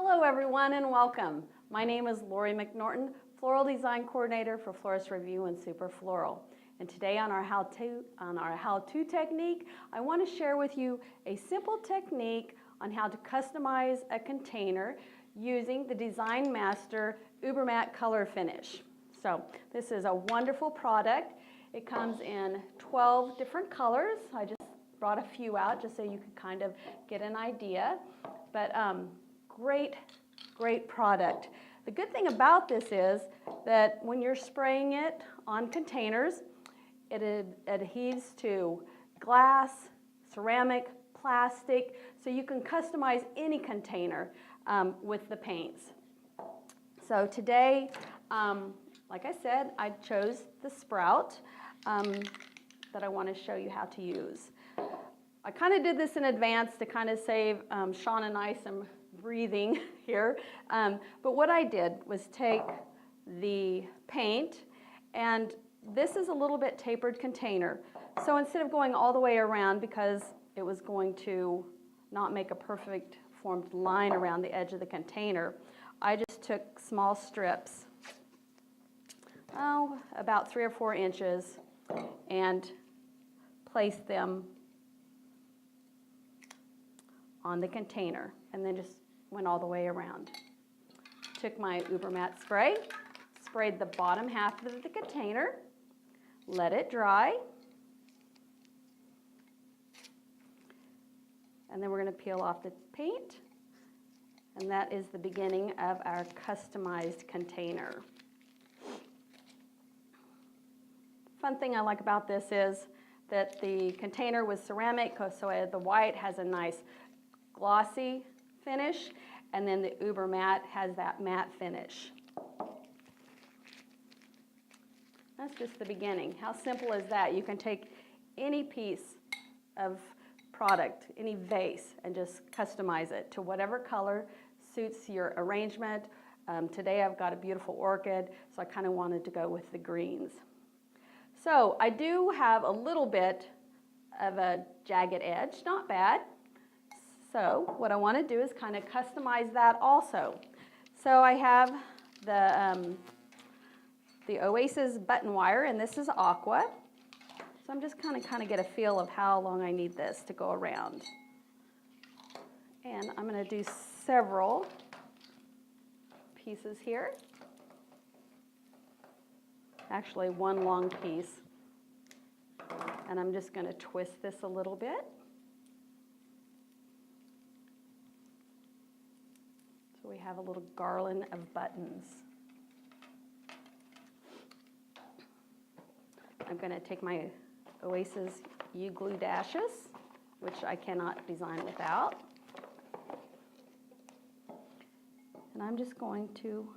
Hello everyone and welcome. My name is Lori McNorton, Floral Design Coordinator for Florist Review and Super Floral. And today on our how-to technique, I want to share with you a simple technique on how to customize a container using the Design Master Über Matte Color Finish. So this is a wonderful product. It comes in 12 different colors. I just brought a few out just so you could kind of get an idea. But great product. The good thing about this is that when you're spraying it on containers, it adheres to glass, ceramic, plastic, so you can customize any container with the paints. So today, like I said, I chose the Sprout that I want to show you how to use. I kind of did this in advance to kind of save Sean and I some breathing here. But what I did was take the paint, and this is a little bit tapered container. So instead of going all the way around, because it was going to not make a perfect formed line around the edge of the container, I just took small strips, about 3 or 4 inches, and placed them on the container, and then just went all the way around. Took my Über Matte spray, sprayed the bottom half of the container, let it dry, and then we're going to peel off the paint, and that is the beginning of our customized container. Fun thing I like about this is that the container was ceramic, so the white has a nice glossy finish, and then the Über Matte has that matte finish. That's just the beginning. How simple is that? You can take any piece of product, any vase, and just customize it to whatever color suits your arrangement. Today I've got a beautiful orchid, so I kind of wanted to go with the greens. So I do have a little bit of a jagged edge, not bad. So what I want to do is kind of customize that also. So I have the Oasis button wire, and this is aqua. So I'm just kind of get a feel of how long I need this to go around. And I'm going to do several pieces here. Actually, one long piece. And I'm just going to twist this a little bit. So we have a little garland of buttons. I'm going to take my Oasis U-Glue dashes, which I cannot design without. And I'm just going to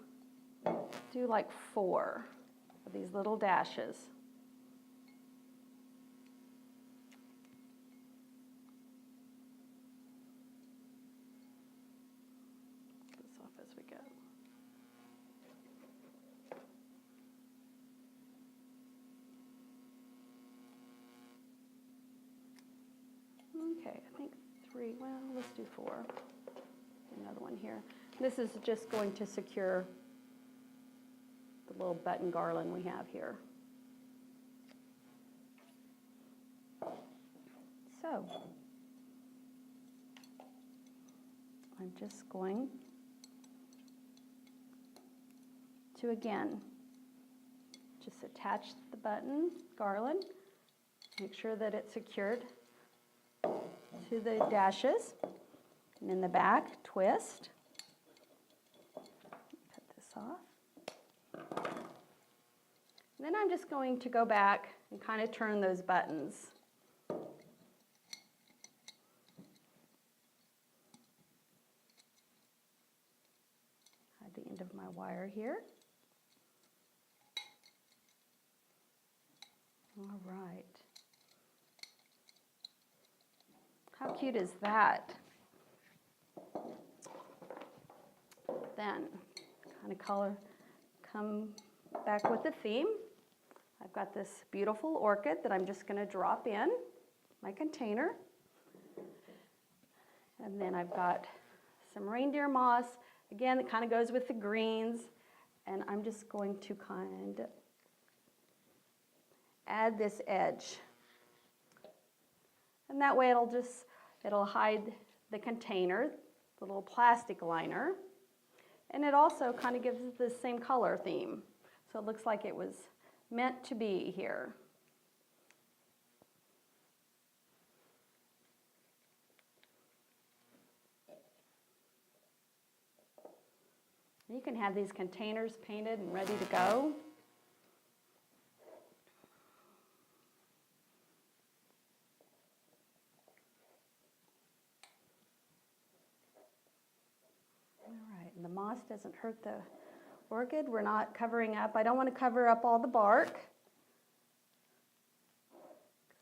do like 4 of these little dashes. Okay, I think 3, well, let's do 4. Another one here. This is just going to secure the little button garland we have here. So, I'm just going to, again, just attach the button garland, make sure that it's secured to the dashes, and in the back, twist. Cut this off. And then I'm just going to go back and kind of turn those buttons. At the end of my wire here. All right. How cute is that? Then, come back with the theme. I've got this beautiful orchid that I'm just going to drop in my container. And then I've got some reindeer moss Again, it kind of goes with the greens, and I'm just going to kind of add this edge. And that way it'll hide the container, the little plastic liner. And it also kind of gives it the same color theme. So it looks like it was meant to be here. You can have these containers painted and ready to go. All right, and the moss doesn't hurt the orchid. We're not covering up. I don't want to cover up all the bark.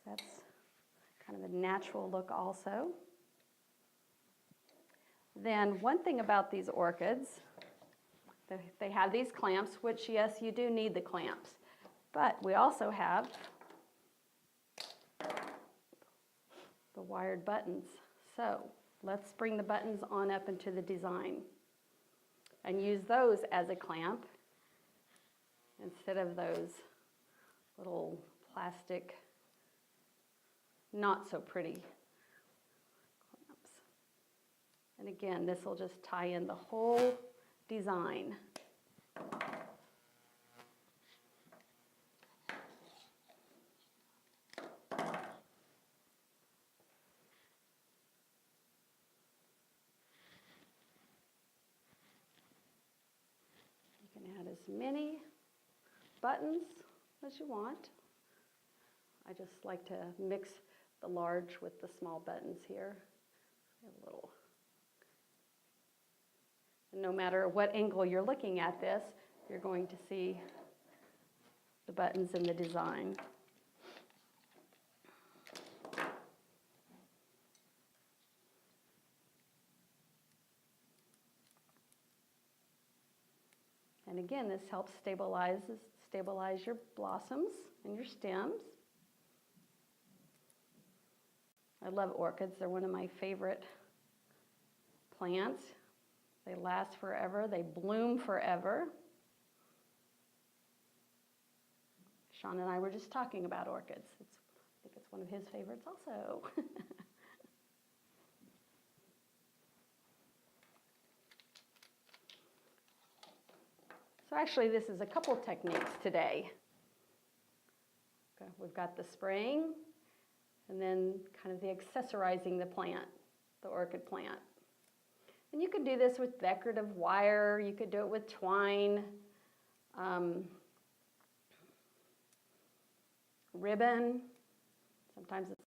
That's kind of a natural look also. Then one thing about these orchids, they have these clamps, which yes, you do need the clamps. But we also have the wired buttons. So let's bring the buttons on up into the design and use those as a clamp instead of those little plastic, not so pretty clamps. And again, this will just tie in the whole design. You can add as many buttons as you want. I just like to mix the large with the small buttons here. A little. And no matter what angle you're looking at this, you're going to see the buttons in the design. And again, this helps stabilize your blossoms and your stems. I love orchids. They're one of my favorite plants. They last forever. They bloom forever. Sean and I were just talking about orchids. I think it's one of his favorites also. So actually, this is a couple techniques today. Okay, we've got the spraying, and then kind of the accessorizing the plant, the orchid plant. And you could do this with decorative wire, you could do it with twine, ribbon. Sometimes it's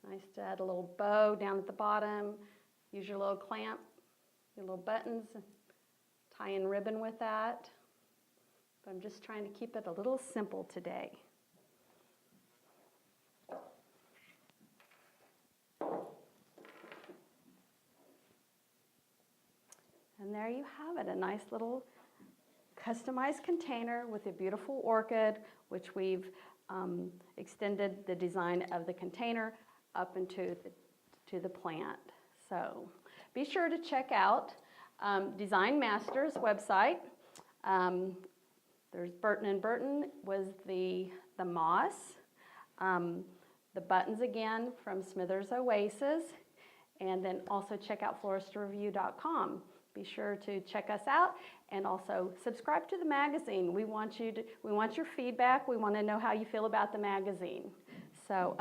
nice to add a little bow down at the bottom, use your little clamp, your little buttons, tie in ribbon with that. But I'm just trying to keep it a little simple today. And there you have it, a nice little customized container with a beautiful orchid, which we've extended the design of the container up into the plant. So be sure to check out Design Master's website. There's Burton & Burton was the moss. The buttons again from Smithers Oasis. And then also check out floristreview.com. Be sure to check us out and also subscribe to the magazine. We want your feedback. We want to know how you feel about the magazine. So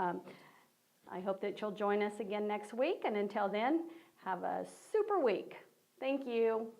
I hope that you'll join us again next week. And until then, have a super week. Thank you.